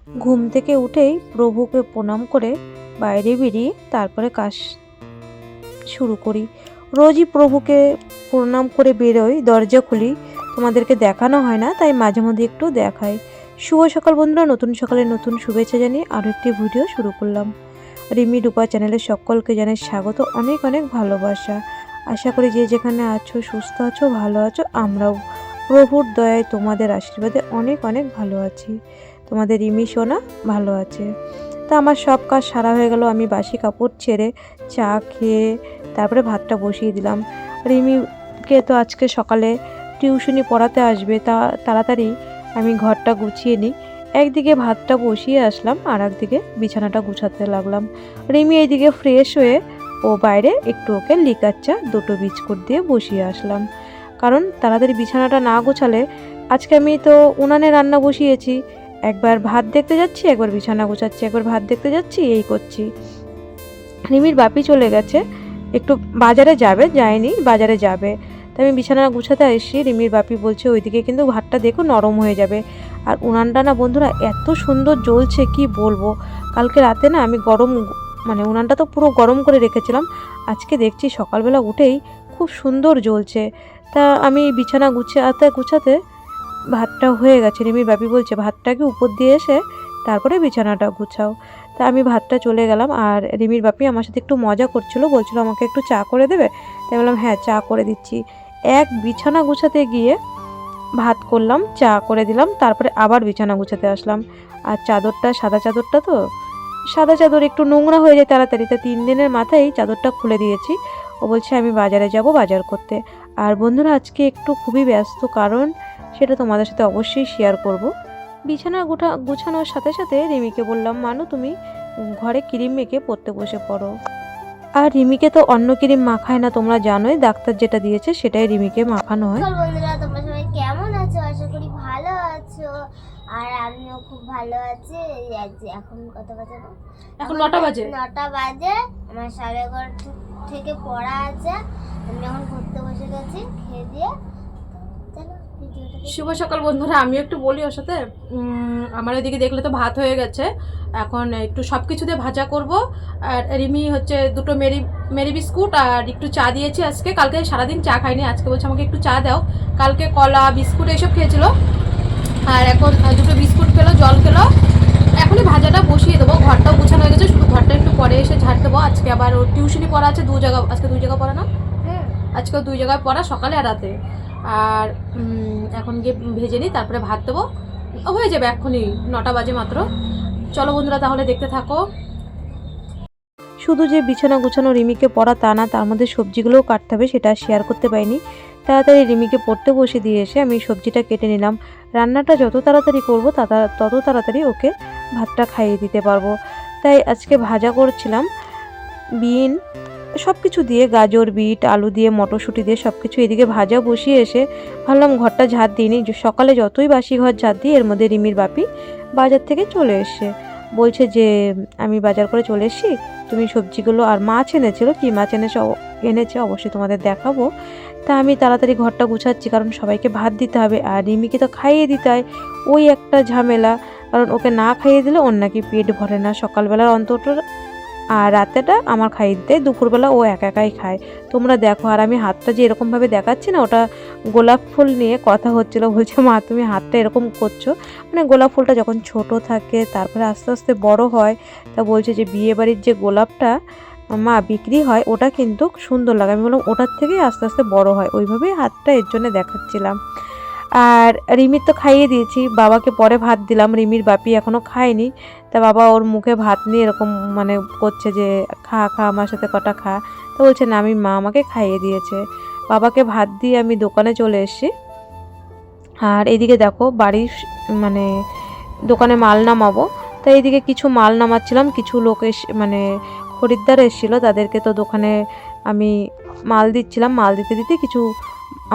ঘুম থেকে উঠেই প্রভুকে প্রণাম করে বাইরে বেরিয়ে তারপরে কাজ শুরু করি। রোজই প্রভুকে প্রণাম করে বেরোই, দরজা খুলি। তোমাদেরকে দেখানো হয় না, তাই মাঝে মধ্যে একটু দেখাই। শুভ সকাল বন্ধুরা, নতুন সকালে নতুন শুভেচ্ছা জানিয়ে আরও একটি ভিডিও শুরু করলাম। রিমি রূপা চ্যানেলের সকলকে জানাই স্বাগত, অনেক অনেক ভালোবাসা। আশা করি যে যেখানে আছো সুস্থ আছো, ভালো আছো। আমরাও প্রভুর দয়ায় তোমাদের আশীর্বাদে অনেক অনেক ভালো আছি। তোমাদের রিমি সোনা ভালো আছে। তা আমার সব কাজ সারা হয়ে গেল। আমি বাসি কাপড় ছেড়ে চা খেয়ে তারপরে ভাতটা বসিয়ে দিলাম। রিমিকে তো আজকে সকালে টিউশনি পড়াতে আসবে, তা তাড়াতাড়ি আমি ঘরটা গুছিয়ে নিই। একদিকে ভাতটা বসিয়ে আসলাম, আর একদিকে বিছানাটা গুছাতে লাগলাম। রিমি এইদিকে ফ্রেশ হয়ে ও বাইরে একটু ওকে লিকার চা দুটো বিস্কুট দিয়ে বসিয়ে আসলাম, কারণ তাড়াতাড়ি বিছানাটা না গোছালে, আজকে আমি তো উনানে রান্না বসিয়েছি, একবার ভাত দেখতে যাচ্ছি, একবার বিছানা গোছাচ্ছি, একবার ভাত দেখতে যাচ্ছি, এই করছি। রিমির বাপি চলে গেছে, একটু বাজারে যাবে, যায়নি, বাজারে যাবে। তাই আমি বিছানা গুছাতে এসেছি। রিমির বাপি বলছে ওইদিকে কিন্তু ভাতটা দেখো নরম হয়ে যাবে। আর উনানটা না বন্ধুরা এত সুন্দর জ্বলছে কি বলবো। কালকে রাতে না আমি উনানটা তো পুরো গরম করে রেখেছিলাম। আজকে দেখছি সকালবেলা উঠেই খুব সুন্দর জ্বলছে। তা আমি বিছানা গুছাতে গুছাতে ভাতটা হয়ে গেছে। রিমির বাপি বলছে ভাতটাকে উপর দিয়ে এসে তারপরে বিছানাটা গুছাও। তা আমি ভাতটা চলে গেলাম, আর রিমির বাপি আমার সাথে একটু মজা করছিল, বলছিল আমাকে একটু চা করে দেবে। তাই বললাম হ্যাঁ চা করে দিচ্ছি। এক বিছানা গুছাতে গিয়ে ভাত করলাম, চা করে দিলাম, তারপরে আবার বিছানা গুছাতে আসলাম। আর চাদরটা সাদা চাদরটা তো, সাদা চাদর একটু নোংরা হয়ে যায় তাড়াতাড়ি, তা 3 দিনের মাথায় চাদরটা খুলে দিয়েছি। ও বলছে আমি বাজারে যাব বাজার করতে। আর বন্ধুরা আজকে একটু খুবই ব্যস্ত, কারণ সেটা তোমাদের সাথে অবশ্যই শেয়ার করব। বিছানা গুছানোর সাথে সাথে রিমিকে বললাম মানু তুমি ঘরে ক্রিম মেখে পড়তে বসে পড়ো। আর রিমিকে তো অন্য ক্রিম মাখায় না, তোমরা জানোই, ডাক্তার যেটা দিয়েছে সেটাই রিমিকে মাখানো হয়। বন্ধুরা তোমরা সবাই কেমন আছো? আশা করি ভালো আছো। আর আমিও খুব ভালো আছি। এখন কত বাজে? এখন 9টা বাজে। 9টা বাজে। আমার 11:30 থেকে পড়া আছে। আমি এখন পড়তে বসে গেছি খেয়ে দিয়ে। শুভ সকাল বন্ধুরা, আমিও একটু বলি ওর সাথে। আমার ওইদিকে দেখলে তো ভাত হয়ে গেছে, এখন একটু সব কিছু দিয়ে ভাজা করব। আর রিমি হচ্ছে দুটো মেরি মেরি বিস্কুট আর একটু চা দিয়েছি আজকে। কালকে সারাদিন চা খাইনি, আজকে বলছে আমাকে একটু চা দাও। কালকে কলা বিস্কুট এইসব খেয়েছিল, আর এখন দুটো বিস্কুট খেলো, জল খেলো। এখনই ভাজাটা বসিয়ে দেবো। ঘরটাও গুছানো হয়ে গেছে, শুধু ঘরটা একটু পরে এসে ঝাড় দেবো। আজকে আবার ওর টিউশনি পড়া আছে আজকে 2 জায়গা পড়া না, আজকেও 2 জায়গায় পড়া, সকালে আর রাতে। আর এখন গিয়ে ভেজে নিই, তারপরে ভাত দেবো, হয়ে যাবে এক্ষুনি। 9টা বাজে মাত্র। চলো বন্ধুরা তাহলে দেখতে থাকো। শুধু যে বিছানা গুছানো রিমিকে পড়া তা না, তার মধ্যে সবজিগুলোও কাটতে হবে, সেটা শেয়ার করতে পারিনি। তাড়াতাড়ি রিমিকে পড়তে বসে দিয়ে এসে আমি সবজিটা কেটে নিলাম। রান্নাটা যত তাড়াতাড়ি করবো তত তাড়াতাড়ি ওকে ভাতটা খাইয়ে দিতে পারবো। তাই আজকে ভাজা করছিলাম, বিন সব কিছু দিয়ে, গাজর বিট আলু দিয়ে মটরশুঁটি দিয়ে সব কিছু। এদিকে ভাজা বসিয়ে এসে ভাবলাম ঘরটা ঝাড় দিইনি, সকালে যতই বাসি ঘর ঝাড় দিই, এর মধ্যে রিমির বাপি বাজার থেকে চলে এসে বলছে যে আমি বাজার করে চলে এসেছি, তুমি সবজিগুলো, আর মাছ এনেছিল, কি মাছ এনেছে অবশ্যই তোমাদের দেখাবো। তা আমি তাড়াতাড়ি ঘরটা গুছাচ্ছি, কারণ সবাইকে ভাত দিতে হবে, আর রিমিকে তো খাইয়ে দিতে হয়। ওই একটা ঝামেলা, কারণ ওকে না খাইয়ে দিলে ওর নাকি পেট ভরে না সকালবেলার অন্তত, আর রাতেটা আমার খাইয়ে দিতে, দুপুরবেলা ও একাই খায়। তোমরা দেখো, আর আমি হাতটা যে এরকমভাবে দেখাচ্ছি না, ওটা গোলাপ ফুল নিয়ে কথা হচ্ছিল। বলছে মা তুমি হাতটা এরকম করছো, মানে গোলাপ ফুলটা যখন ছোট থাকে তারপরে আস্তে আস্তে বড় হয়, তা বলছে যে বিয়েবাড়ির যে গোলাপটা মা বিক্রি হয় ওটা কিন্তু সুন্দর লাগে। আমি বললাম ওটার থেকেই আস্তে আস্তে বড় হয়, ওইভাবেই হাতটা এর জন্য দেখাচ্ছিলাম। আর রিমির তো খাইয়ে দিয়েছি, বাবাকে পরে ভাত দিলাম, রিমির বাপি এখনও খায়নি। তা বাবা ওর মুখে ভাত নিয়ে এরকম করছে যে খা খা আমার সাথে কটা খা। তো বলছে না আমি মা আমাকে খাইয়ে দিয়েছে। বাবাকে ভাত দিয়ে আমি দোকানে চলে এসেছি। আর এদিকে দেখো বাড়ির দোকানে মাল নামাবো, তাই এইদিকে কিছু মাল নামাচ্ছিলাম। কিছু লোক খরিদ্দার এসেছিলো, তাদেরকে তো দোকানে আমি মাল দিচ্ছিলাম। মাল দিতে দিতে কিছু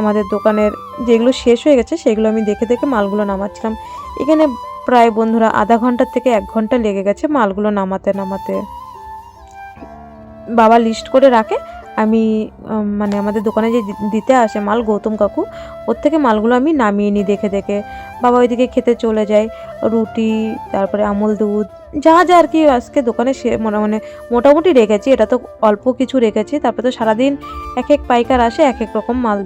আমাদের দোকানের যেগুলো শেষ হয়ে গেছে সেগুলো আমি দেখে দেখে মালগুলো নামাচ্ছিলাম। এখানে প্রায় বন্ধুরা আধা ঘন্টা থেকে 1 ঘন্টা লেগে গেছে মালগুলো নামাতে নামাতে। বাবা লিস্ট করে রাখে, আমি মানে আমাদের দোকানে যে দিতে আসে মাল গৌতম কাকু, ওর থেকে মালগুলো আমি নামিয়ে নিই দেখে দেখে। বাবা ওইদিকে খেতে চলে যায়, রুটি, তারপরে আমুল দুধ, যা যা আর কি আজকে দোকানে সে মানে মোটামুটি রেখেছি, এটা তো অল্প কিছু রেখেছি। তারপরে তো সারাদিন এক এক পাইকার আসে, এক এক রকম মাল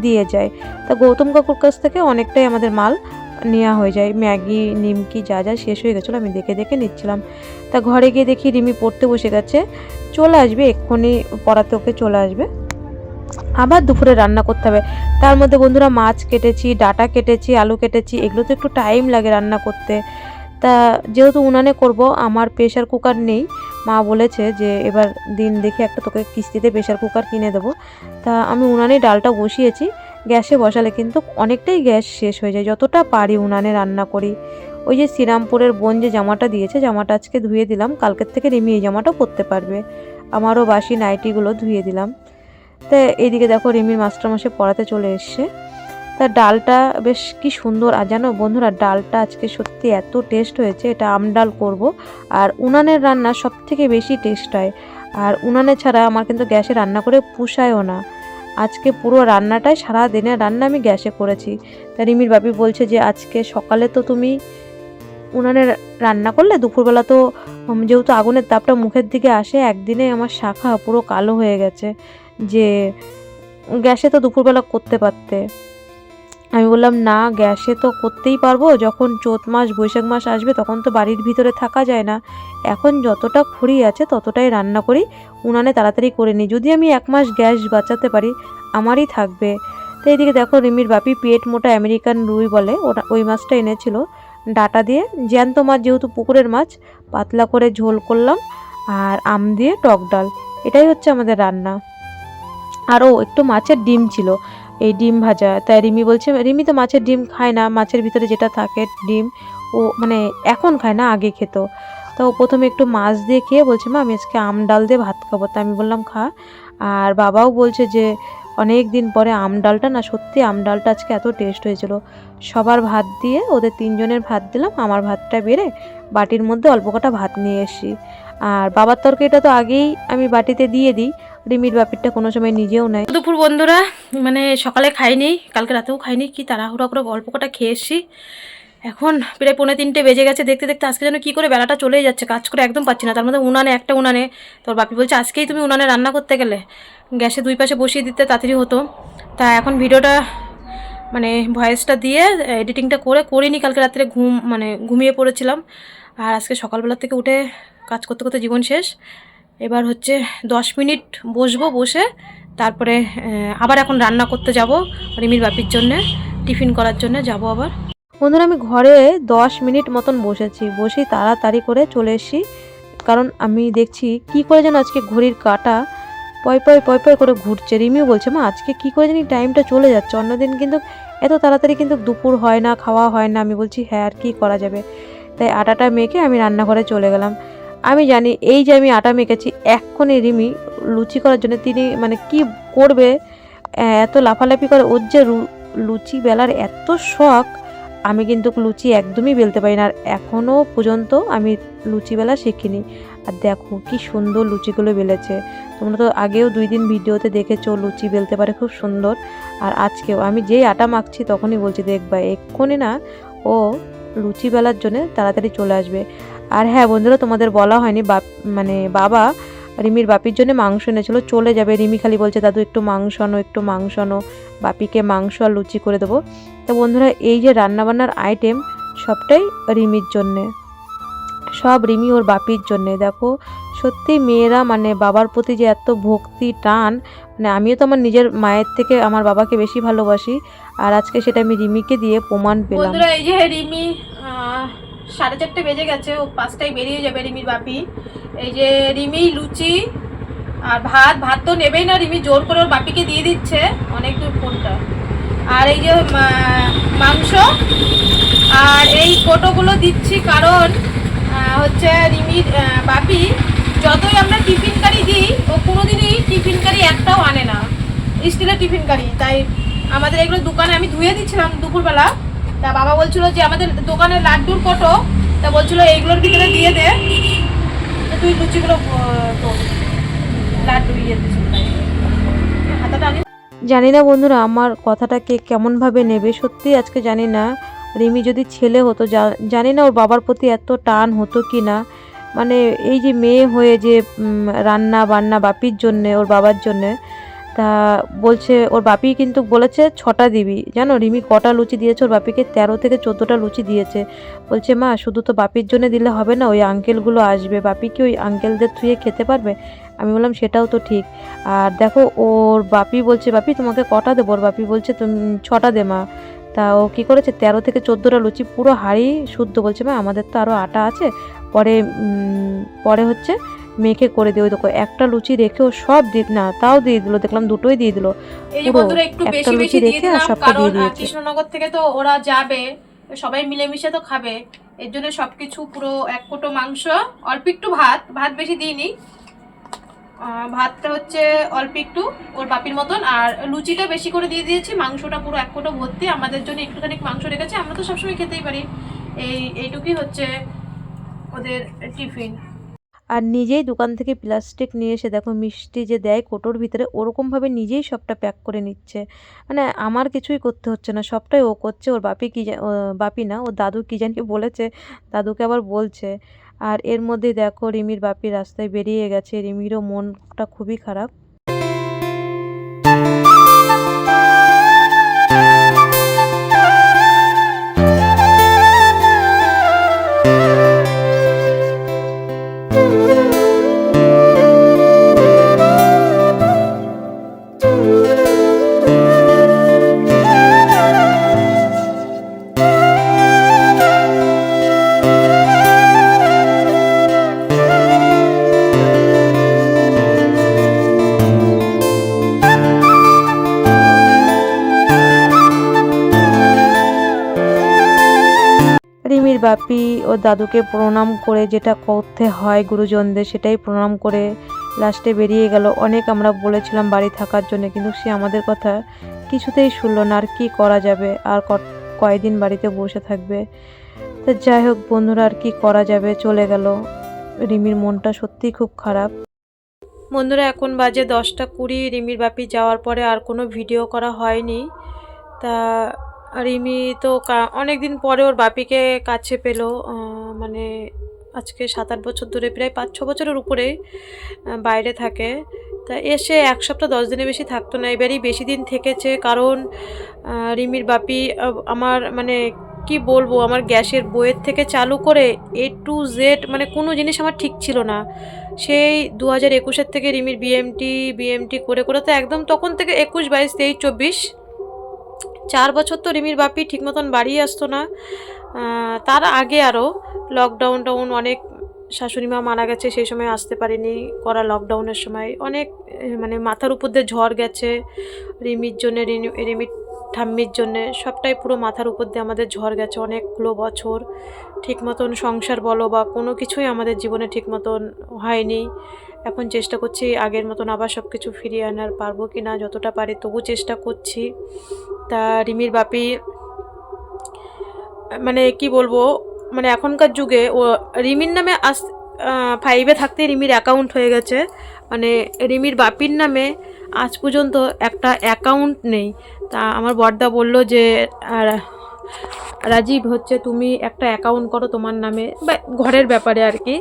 দিয়ে যায়। তা গৌতম কাকুর কাছ থেকে অনেকটাই আমাদের মাল নেওয়া হয়ে যায়। ম্যাগি, নিমকি যা যা শেষ হয়ে গেছিলো আমি দেখে দেখে নিচ্ছিলাম। তা ঘরে গিয়ে দেখি রিমি পড়তে বসে গেছে, চলে আসবে এক্ষুনি, পড়াতে ওকে চলে আসবে। আবার দুপুরে রান্না করতে হবে। তার মধ্যে বন্ধুরা মাছ কেটেছি, ডাঁটা কেটেছি, আলু কেটেছি, এগুলো তো একটু টাইম লাগে রান্না করতে। তা যেহেতু উনানে করব, আমার প্রেশার কুকার নেই, মা বলেছে যে এবার দিন দেখে একটা তোকে কিস্তিতে প্রেশার কুকার কিনে দেবো। তা আমি উনানে ডালটা বসিয়েছি, গ্যাসে বসালে কিন্তু অনেকটাই গ্যাস শেষ হয়ে যায়, যতটা পারি উনানে রান্না করি। ওই যে শ্রীরামপুরের বোন যে জামাটা দিয়েছে, জামাটা আজকে ধুয়ে দিলাম, কালকের থেকে রিমি এই জামাটা পরতে পারবে। আমারও বাসি নাইটিগুলো ধুয়ে দিলাম। তা এইদিকে দেখো রিমির মাস্টারমশাই পড়াতে চলে এসছে। তা ডালটা বেশ কি সুন্দর, আর জানো বন্ধুরা ডালটা আজকে সত্যি এত টেস্ট হয়েছে, এটা আমডাল করব। আর উনানের রান্না সব থেকে বেশি টেস্ট হয়, আর উনানে ছাড়া আমার কিন্তু গ্যাসে রান্না করে পুষায়ও না। আজকে পুরো রান্নাটাই সারা দিনের রান্না আমি গ্যাসে করেছি। তা রিমির বাপি বলছে যে আজকে সকালে তো তুমি উনানে রান্না করলে, দুপুরবেলা তো যেহেতু আগুনের তাপটা মুখের দিকে আসে, একদিনে আমার শাখা পুরো কালো হয়ে গেছে, যে গ্যাসে তো দুপুরবেলা করতে পারতে। আমি বললাম না, গ্যাসে তো করতেই পারবো, যখন চৈত মাস বৈশাখ মাস আসবে তখন তো বাড়ির ভিতরে থাকা যায় না। এখন যতটা খড়ি আছে ততটাই রান্না করি, উনানে তাড়াতাড়ি করে নিই, যদি আমি 1 মাস গ্যাস বাঁচাতে পারি আমারই থাকবে। তো এইদিকে দেখো রিমির বাপি পেট মোটা আমেরিকান রুই বলে, ওটা ওই মাছটা এনেছিল, ডাটা দিয়ে, জ্যান্ত মাছ যেহেতু পুকুরের মাছ, পাতলা করে ঝোল করলাম, আর আম দিয়ে টক ডাল, এটাই হচ্ছে আমাদের রান্না। আরও একটু মাছের ডিম ছিল, এই ডিম ভাজা। তাই রিমি বলছে, রিমি তো মাছের ডিম খায় না, মাছের ভিতরে যেটা থাকে ডিম ও মানে এখন খায় না, আগে খেত। তো ও প্রথমে একটু মাছ দিয়ে খেয়ে বলছে মা আমি আজকে আম ডাল দিয়ে ভাত খাবো। তা আমি বললাম খা। আর বাবাও বলছে যে অনেক দিন পরে আম ডালটা না, সত্যি আম ডালটা আজকে এত টেস্ট হয়েছিল। সবার ভাত দিয়ে ওদের 3 জনের ভাত দিলাম, আমার ভাতটা বেড়ে বাটির মধ্যে অল্প কটা ভাত নিয়ে এসি। আর বাবার তরকারিটা তো আগেই আমি বাটিতে দিয়ে দিই, রিমির বাপিরটা কোনো সময় নিজেও নেয়। দুপুর বন্ধুরা মানে সকালে খাইনি, কালকে রাতেও খাইনি, কি তাড়াহুড়া করে অল্প কটা খেয়ে এসছি। এখন প্রায় 2:45 বেজে গেছে, দেখতে দেখতে আজকে যেন কী করে বেলাটা চলেই যাচ্ছে, কাজ করে একদম পাচ্ছি না। তার মধ্যে উনানে একটা উনানে, তোর বাপি বলছে আজকেই তুমি উনানে রান্না করতে গেলে, গ্যাসে 2 পাশে বসিয়ে দিতে তাড়াতাড়ি হতো। তা এখন ভিডিওটা মানে ভয়েসটা দিয়ে এডিটিংটা করিনি, কালকে রাত্রে ঘুমিয়ে পড়েছিলাম। আর আজকে সকালবেলা থেকে উঠে কাজ করতে করতে জীবন শেষ। এবার হচ্ছে 10 মিনিট বসবো, বসে তারপরে আবার এখন রান্না করতে যাব, রিমির বাপির জন্যে টিফিন করার জন্য যাব আবার। বন্ধুরা আমি ঘরে 10 মিনিট মতন বসেই তাড়াতাড়ি করে চলে এসেছি, কারণ আমি দেখছি কি করে যেন আজকে ঘড়ির কাঁটা পয় পয় করে ঘুরছে। রিমিও বলছে মা আজকে কি করে জানি টাইমটা চলে যাচ্ছে, অন্যদিন কিন্তু এত তাড়াতাড়ি কিন্তু দুপুর হয় না, খাওয়া হয় না। আমি বলছি হ্যাঁ আর কি করা যাবে, তাই আটাটা মেখে আমি রান্নাঘরে চলে গেলাম। আমি জানি এই যে আমি আটা মেখেছি, এক্ষুনি রিমি লুচি করার জন্য তিনি মানে কি করবে এত লাফালাফি করে, ওর যে লুচি বেলার এত শখ, আমি কিন্তু লুচি একদমই বেলতে পারি না, আর এখনও পর্যন্ত আমি লুচি বেলা শিখিনি। আর দেখো কি সুন্দর লুচিগুলো বেলেছে, তোমরা তো আগেও 2 দিন ভিডিওতে দেখেছো লুচি বেলতে পারে খুব সুন্দর। আর আজকেও আমি যেই আটা মাখছি তখনই বলছি দেখবা এক্ষুনি না ও লুচি বেলার জন্য তাড়াতাড়ি চলে আসবে। আর হ্যাঁ বন্ধুরা তোমাদের বলা হয়নি, বাবা রিমির বাপির জন্য মাংস এনেছিল, চলে যাবে। রিমি খালি বলছে দাদু একটু মাংস আনো, বাপিকে মাংস আর লুচি করে দেবো। তো বন্ধুরা এই যে রান্নাবান্নার আইটেম সবটাই রিমির জন্যে, সব রিমি ওর বাপির জন্যে। দেখো সত্যি মেয়েরা মানে বাবার প্রতি যে এত ভক্তি টান, মানে আমিও তো আমার নিজের মায়ের থেকে আমার বাবাকে বেশি ভালোবাসি, আর আজকে সেটা আমি রিমিকে দিয়ে প্রমাণ পেলাম। বন্ধুরা এই যে রিমি 4:30 বেজে গেছে, ও 5টায় বেরিয়ে যাবে রিমির বাপি। এই যে রিমি লুচি আর ভাত তো নেবেই না, রিমি জোর করে ওর বাপিকে দিয়ে দিচ্ছে, অনেক দূর ফোনটা। আর এই যে মাংস আর এই কোটোগুলো দিচ্ছি, কারণ হচ্ছে রিমির বাপি যতই আমরা টিফিন কারি দিই, ও কোনোদিনই টিফিন কারি একটাও আনে না, স্টিলের টিফিন কারি। তাই আমাদের এগুলো দোকানে আমি ধুয়ে দিচ্ছিলাম দুপুরবেলা, তা বাবা বলছিল যে আমাদের দোকানে লাড্ডুর কোটো, তা বলছিল এইগুলোর ভিতরে দিয়ে দে, তুই লুচিগুলো লাড্ডু ইয়ে দিচ্ছিল। খাতাটা আগে জানি না বন্ধুরা আমার কথাটাকে কেমনভাবে নেবে, সত্যি আজকে জানি না রিমি যদি ছেলে হতো জানি না ওর বাবার প্রতি এত টান হতো কি না। মানে এই যে মেয়ে হয়ে যে রান্না বান্না বাপির জন্যে, ওর বাবার জন্যে, তা বলছে ওর বাপি কিন্তু বলেছে 6টা দিবি। জানো রিমি কটা লুচি দিয়েছে ওর বাপিকে? 13 থেকে 14টা লুচি দিয়েছে। বলছে মা শুধু তো বাপির জন্য দিলে হবে না, ওই আঙ্কেলগুলো আসবে, বাপি কি ওই আঙ্কেলদের থুয়ে খেতে পারবে? আমি বললাম সেটাও তো ঠিক। আর দেখো ওর বাপি বলছে বাপি তোমাকে কটা দেবো? ওর বাপি বলছে তুমি 6টা দে মা। তা ও কী করেছে 13 থেকে 14টা লুচি পুরো হাঁড়ি শুদ্ধ। বলছে মা আমাদের তো আরও আটা আছে, পরে পরে হচ্ছে মেখে করে দিও। দেখো একটা লুচি রেখেও সব না তাও দিয়ে দিল, দেখলাম দুটোই দিয়ে দিল। এই যে পুরো বন্ধুরা একটু একটা বেশি লুচি বেশি দিয়ে রেখে আর দিলাম, সবটা কারণ দিয়ে দিয়েছে। কৃষ্ণনগর থেকে তো ওরা যাবে, সবাই মিলেমিশে তো খাবে, এর জন্য সবকিছু পুরো 1 কোটো মাংস, অল্প একটু ভাত, ভাত বেশি দিইনি, ভাতটা হচ্ছে অল্প একটু ওর বাপির মতন, আর লুচিটা বেশি করে দিয়ে দিয়েছি, মাংসটা পুরো 1 কোটো ভর্তি, আমাদের জন্য একটুখানি মাংস রেখেছে, আমরা তো সবসময় খেতেই পারি। এইটুকুই হচ্ছে ওদের টিফিন। আর নিজেই দোকান থেকে প্লাস্টিক নিয়ে এসে দেখো মিষ্টি যে দেয় কোটোর ভিতরে, ওরকমভাবে নিজেই সবটা প্যাক করে নিচ্ছে। মানে আমার কিছুই করতে হচ্ছে না, সবটাই ও করছে। ওর বাপি কি বাপি না, ওর দাদু কি জানি বলেছে, দাদুকে আবার বলছে। আর এর মধ্যে দেখো রিমির বাপি রাস্তায় বেরিয়ে গেছে, রিমিরও মনটা খুবই খারাপ। রিমির বাপি ও দাদুকে প্রণাম করে, যেটা করতে হয় গুরুজনদের সেটাই প্রণাম করে লাস্টে বেরিয়ে গেল। অনেক আমরা বলেছিলাম বাড়ি থাকার জন্য, কিন্তু সে আমাদের কথা কিছুতেই শুনলো না। আর কি করা যাবে, আর কয়দিন বাড়িতে বসে থাকবে? তো যাই হোক বন্ধুরা, আর কি করা যাবে, চলে গেল। রিমির মনটা সত্যিই খুব খারাপ। বন্ধুরা এখন বাজে 10টা 20। রিমির বাপি যাওয়ার পরে আর কোনো ভিডিও করা হয়নি। তা রিমি তো অনেক দিন পরে ওর বাপিকে কাছে পেল, মানে আজকে 7-8 বছর ধরে, প্রায় 5-6 বছরের উপরে বাইরে থাকে। তা এসে 1 সপ্তাহ 10 দিনের বেশি থাকতো না, এবারই বেশি দিন থেকেছে। কারণ রিমির বাপি আমার মানে কি বলবো, আমার গ্যাসের বইয়ের থেকে চালু করে A to Z মানে কোনো জিনিস আমার ঠিক ছিল না। সেই 2021 থেকে রিমির বিএমটি করে করে তো একদম তখন থেকে 21, 22, 23, 24 4 বছর তো রিমির বাপি ঠিক মতন বাড়ি আসতো না। তার আগে আরও লকডাউন অনেক, শাশুড়ি মা মারা গেছে সেই সময় আসতে পারিনি, করা লকডাউনের সময় অনেক মানে মাথার উপর দিয়ে ঝড় গেছে রিমির জন্যে, রিমির ঠাম্মির জন্যে, সবটাই পুরো মাথার উপর দিয়ে আমাদের ঝড় গেছে অনেকগুলো বছর। ঠিক মতন সংসার বলো বা কোনো কিছুই আমাদের জীবনে ঠিক মতন হয়নি। এখন চেষ্টা করছি আগের মতন আবার সব কিছু ফিরিয়ে আনার, পারবো কি না, যতটা পারি তবু চেষ্টা করছি। তা রিমির বাপি মানে কি বলবো, মানে এখনকার যুগে ও রিমির নামে 5-এ থাকতে রিমির অ্যাকাউন্ট হয়ে গেছে। মানে রিমির বাপির নামে আজ পর্যন্ত একটা অ্যাকাউন্ট নেই। তা আমার বড়দা বলল যে রাজীব হচ্ছে তুমি একটা অ্যাকাউন্ট করো তোমার নামে, বা ঘরের ব্যাপারে আর কি,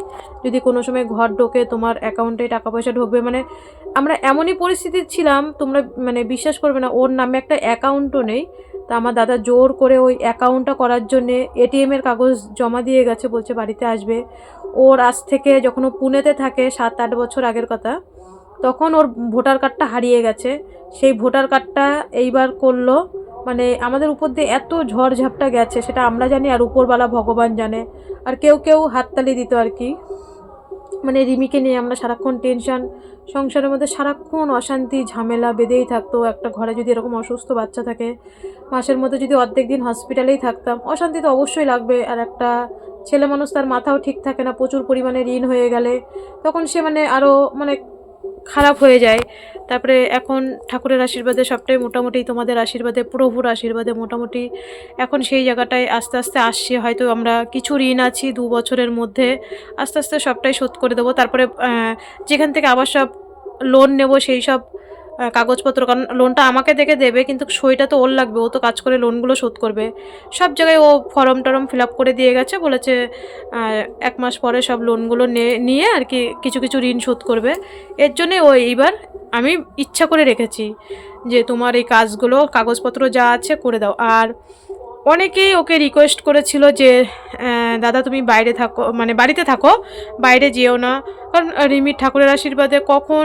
যদি কোনো সময় ঘর ঢোকে তোমার অ্যাকাউন্টে টাকা পয়সা ঢুকবে। মানে আমরা এমনই পরিস্থিতি ছিলাম, তোমরা মানে বিশ্বাস করবে না, ওর নামে একটা অ্যাকাউন্টও নেই। তা আমার দাদা জোর করে ওই অ্যাকাউন্টটা করার জন্যে এটিএমের কাগজ জমা দিয়ে গেছে, বলছে বাড়িতে আসবে। ওর আজ থেকে যখন ও পুনেতে থাকে 7-8 বছর আগের কথা, তখন ওর ভোটার কার্ডটা হারিয়ে গেছে। সেই ভোটার কার্ডটা এইবার করলো। মানে আমাদের উপর দিয়ে এত ঝড় ঝাপটা গেছে সেটা আমরা জানি, আর উপরওয়ালা ভগবান জানে। আর কেউ হাততালি দিত আর কি। মানে রিমিকে নিয়ে আমরা সারাক্ষণ টেনশন, সংসারের মধ্যে সারাক্ষণ অশান্তি ঝামেলা বেঁধেই থাকতো। একটা ঘরে যদি এরকম অসুস্থ বাচ্চা থাকে, মাসের মধ্যে যদি অর্ধেক দিন হসপিটালেই থাকতাম, অশান্তি তো অবশ্যই লাগবে। আর একটা ছেলে মানুষ, তার মাথাও ঠিক থাকে না, প্রচুর পরিমাণে ঋণ হয়ে গেলে তখন সে মানে আরও মানে খারাপ হয়ে যায়। তারপরে এখন ঠাকুরের আশীর্বাদে সবটাই মোটামুটি, তোমাদের আশীর্বাদে, প্রভুর আশীর্বাদে মোটামুটি এখন সেই জায়গাটায় আস্তে আস্তে আসছে। হয়তো আমরা কিছু ঋণ আছি 2 বছরের মধ্যে, আস্তে আস্তে সবটাই শোধ করে দেবো। তারপরে যেখান থেকে আবার সব লোন নেব সেই সব কাগজপত্র, কারণ লোনটা আমাকে দেখে দেবে কিন্তু সইটা তো ওর লাগবে, ও তো কাজ করে লোনগুলো শোধ করবে। সব জায়গায় ও ফর্ম টরম ফিল আপ করে দিয়ে গেছে, বলেছে 1 মাস পরে সব লোনগুলো নিয়ে আর কি কিছু কিছু ঋণ শোধ করবে। এর জন্যে ও এইবার আমি ইচ্ছা করে রেখেছি যে তোমার এই কাজগুলো কাগজপত্র যা আছে করে দাও। আর অনেকেই ওকে রিকোয়েস্ট করেছিল যে দাদা তুমি বাইরে থাকো, মানে বাড়িতে থাকো, বাইরে যেও না, কারণ রিমির ঠাকুরের আশীর্বাদে কখন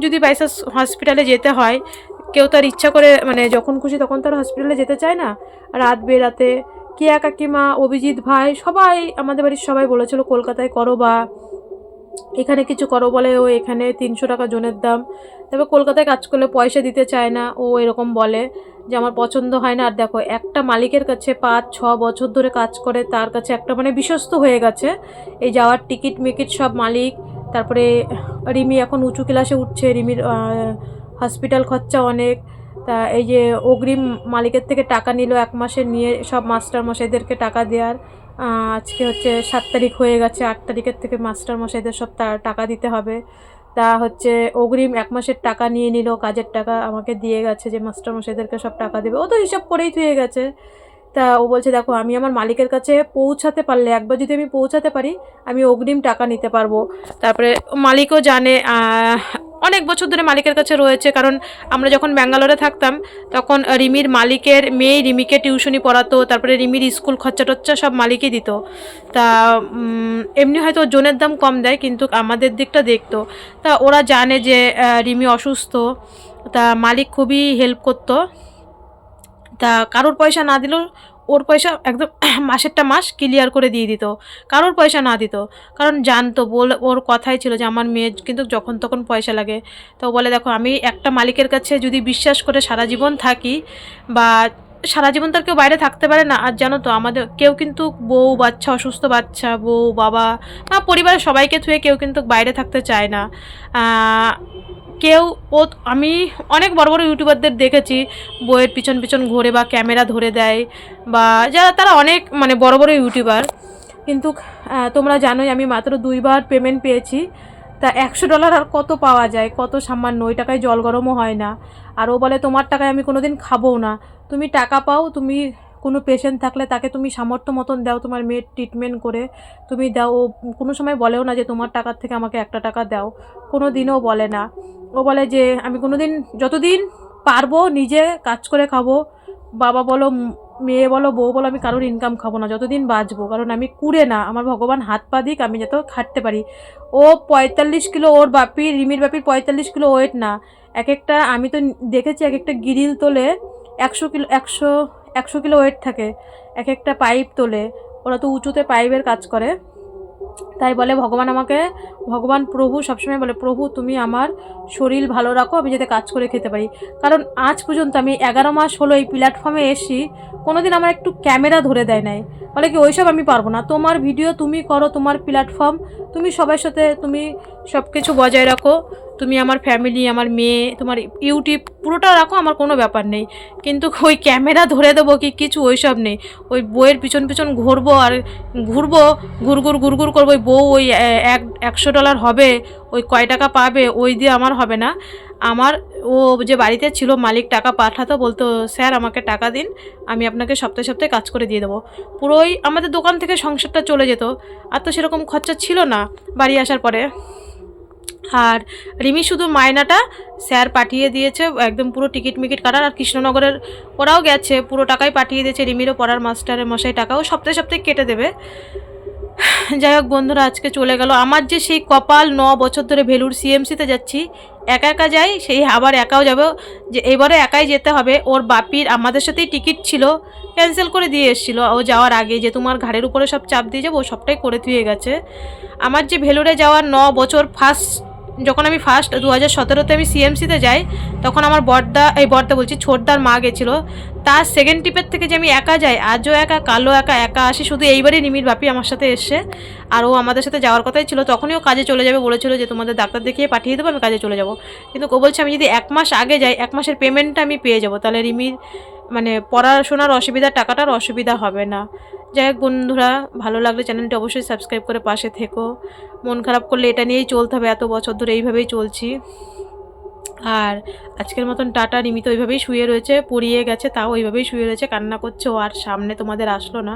যদি বাইচান্স হসপিটালে যেতে হয়, কেউ তার ইচ্ছা করে মানে যখন খুশি তখন তার হসপিটালে যেতে চায় না। রাত বেরাতে কিয়া কাকিমা, অভিজিৎ ভাই, সবাই আমাদের বাড়ির সবাই বলেছিল কলকাতায় করো বা এখানে কিছু করো, বলে ও এখানে 300 টাকা জনের দাম, তবে কলকাতায় কাজ করলে পয়সা দিতে চায় না, ও এরকম বলে যে আমার পছন্দ হয় না। আর দেখো একটা মালিকের কাছে 5-6 বছর ধরে কাজ করে, তার কাছে একটা মানে বিশ্বস্ত হয়ে গেছে এই যাওয়ার টিকিট মিকিট সব মালিক। তারপরে রিমি এখন উঁচু ক্লাসে উঠছে, রিমির হসপিটাল খরচা অনেক। তা এই যে অগ্রিম মালিকের থেকে টাকা নিল 1 মাসের, নিয়ে সব মাস্টার মশাইদেরকে টাকা দেওয়ার, আজকে হচ্ছে 7 তারিখ হয়ে গেছে, 8 তারিখের থেকে মাস্টার মশাইদের সব টাকা দিতে হবে। তা হচ্ছে অগ্রিম 1 মাসের টাকা নিয়ে নিল, কাজের টাকা আমাকে দিয়ে গেছে যে মাস্টার মশাইদেরকে সব টাকা দেবে, ও তো হিসাব করেই থুয়ে গেছে। তা ও বলছে দেখো আমি আমার মালিকের কাছে পৌঁছাতে পারলে, একবার যদি আমি পৌঁছাতে পারি আমি অগ্রিম টাকা নিতে পারবো। তারপরে মালিকও জানে, অনেক বছর ধরে মালিকের কাছে রয়েছে, কারণ আমরা যখন ব্যাঙ্গালোরে থাকতাম তখন রিমির মালিকের মেয়ে রিমিকে টিউশনি পড়াতো, তারপরে রিমির স্কুল খরচা টচ্চা সব মালিকই দিত। তা এমনি হয়তো জনের দাম কম দেয় কিন্তু আমাদের দিকটা দেখতো। তা ওরা জানে যে রিমি অসুস্থ, তা মালিক খুবই হেল্প করতো। তা কারোর পয়সা না দিলেও ওর পয়সা একদম মাসেরটা মাস ক্লিয়ার করে দিয়ে দিত, কারোর পয়সা না দিত, কারণ জানতো ওর কথাই ছিল যে আমার মেয়ের কিন্তু যখন তখন পয়সা লাগে। তো বলে দেখো আমি একটা মালিকের কাছে যদি বিশ্বাস করে সারা জীবন থাকি, বা সারা জীবন তার কেউ বাইরে থাকতে পারে না। আর জানো তো আমাদের কেউ কিন্তু বউ বাচ্চা, অসুস্থ বাচ্চা, বউ বাবা বা পরিবারের সবাইকে থুয়ে কেউ কিন্তু বাইরে থাকতে চায় না। কেউ আমি অনেক বড় বড় ইউটিউবারদের দেখেছি বইয়ের পিছন পিছন ঘোরে বা ক্যামেরা ধরে দেয়, বা যারা তারা অনেক মানে বড় বড় ইউটিউবার, কিন্তু তোমরা জানোই আমি মাত্র 2 বার পেমেন্ট পেয়েছি। তা $100 আর কত পাওয়া যায়, কত সামান্য, ওই টাকায় জল গরমও হয় না। আর ও বলে তোমার টাকায় আমি কোনো দিন খাবোও না, তুমি টাকা পাও, তুমি কোনো পেশেন্ট থাকলে তাকে তুমি সামর্থ্য মতন দাও, তোমার মেয়ের ট্রিটমেন্ট করে তুমি দাও। ও কোনো সময় বলেও না যে তোমার টাকার থেকে আমাকে 1 টাকা দাও, কোনো দিনও বলে না। ও বলে যে আমি কোনো দিন যতদিন পারবো নিজে কাজ করে খাবো, বাবা বলো মেয়ে বলো বউ বলো, আমি কারোর ইনকাম খাবো না যতদিন বাঁচবো, কারণ আমি কুড়ে না, আমার ভগবান হাত পা দিক আমি যত খাটতে পারি। ও 45 কিলো, ওর বাপির রিমির বাপির 45 কিলো ওয়েট না, এক একটা আমি তো দেখেছি এক একটা গ্রিল তোলে 100 কিলো, 100 কিলো ওয়েট থাকে, এক একটা পাইপ তোলে, ওরা তো উঁচুতে পাইপের কাজ করে। তাই বলে ভগবান প্রভু সবসময় বলে প্রভু তুমি আমার শরীর ভালো রাখো, আমি যাতে কাজ করে খেতে পারি। কারণ আজ পর্যন্ত আমি 11 মাস হলো এই প্ল্যাটফর্মে এসি, কোনোদিন আমার একটু ক্যামেরা ধরে দেয় নাই, বলে কি ওইসব আমি পারবো না, তোমার ভিডিও তুমি করো, তোমার প্ল্যাটফর্ম, তুমি সবার সাথে তুমি সব কিছু বজায় রাখো, তুমি আমার ফ্যামিলি, আমার মেয়ে, তোমার ইউটিউব পুরোটা রাখো, আমার কোনো ব্যাপার নেই। কিন্তু ওই ক্যামেরা ধরে দেবো কি কিছু ওইসব নেই, ওই বইয়ের পিছন পিছন ঘুরবো আর ঘুরবো, ঘুরঘুর করবো, ওই বউ ওই $100 হবে, ওই কয় টাকা পাবে ওই দিয়ে আমার হবে না। আমার ও যে বাড়িতে ছিল মালিক টাকা পাঠাতো, বলতো স্যার আমাকে টাকা দিন, আমি আপনাকে সপ্তাহে সপ্তাহে কাজ করে দিয়ে দেবো। পুরোই আমাদের দোকান থেকে সংসারটা চলে যেত, আর তো সেরকম খরচা ছিল না বাড়ি আসার পরে। আর রিমি শুধু মায়নাটা স্যার পাঠিয়ে দিয়েছে, একদম পুরো টিকিট মিকিট কাটার, আর কৃষ্ণনগরের ওরাও গেছে, পুরো টাকাই পাঠিয়ে দিয়েছে, রিমিরও পড়ার মাস্টারের মশাই টাকাও সপ্তাহে সপ্তাহে কেটে দেবে। যাই হোক বন্ধুরা আজকে চলে গেল আমার যে সেই কপাল, 9 বছর ধরে ভেলুর সিএমসিতে যাচ্ছি, একা একা যাই, সেই আবার একাও যাবে, যে এবারে একাই যেতে হবে। ওর বাপির আমাদের সাথেই টিকিট ছিল, ক্যান্সেল করে দিয়ে এসেছিলো ও যাওয়ার আগে, যে তোমার ঘাড়ের উপরে সব চাপ দিয়ে যাবো, ও সবটাই করে দিয়ে গেছে। আমার যে ভেলুরে যাওয়ার 9 বছর, যখন আমি ফার্স্ট 2017-তে আমি সিএমসিতে যাই, তখন আমার বর্দা বলছি ছোটদার মা গেছিলো, তার সেকেন্ড ট্রিপের থেকে যে আমি একা যাই, আজও একা কালো একা আসি, শুধু এইবারই রিমির বাপি আমার সাথে এসছে, আর ও আমাদের সাথে যাওয়ার কথাই ছিল, তখনই ও কাজে চলে যাবে বলেছিল যে তোমাদের ডাক্তার দেখিয়ে পাঠিয়ে দেবো, আমি কাজে চলে যাব। কিন্তু ও বলছে আমি যদি 1 মাস আগে যাই, 1 মাসের পেমেন্টটা আমি পেয়ে যাবো, তাহলে রিমির মানে পড়াশোনার অসুবিধা, টাকাটার অসুবিধা হবে না। যাই হোক বন্ধুরা, ভালো লাগলে চ্যানেলটি অবশ্যই সাবস্ক্রাইব করে পাশে থেকো, মন খারাপ করলে এটা নিয়েই চলতে হবে, এত বছর ধরে এইভাবেই চলছি। আর আজকের মতন টাটা। রিমি তো ওইভাবেই শুয়ে রয়েছে, পড়িয়ে গেছে তাও ওইভাবেই শুয়ে রয়েছে, কান্না করছে, ও আর সামনে তোমাদের আসলো না।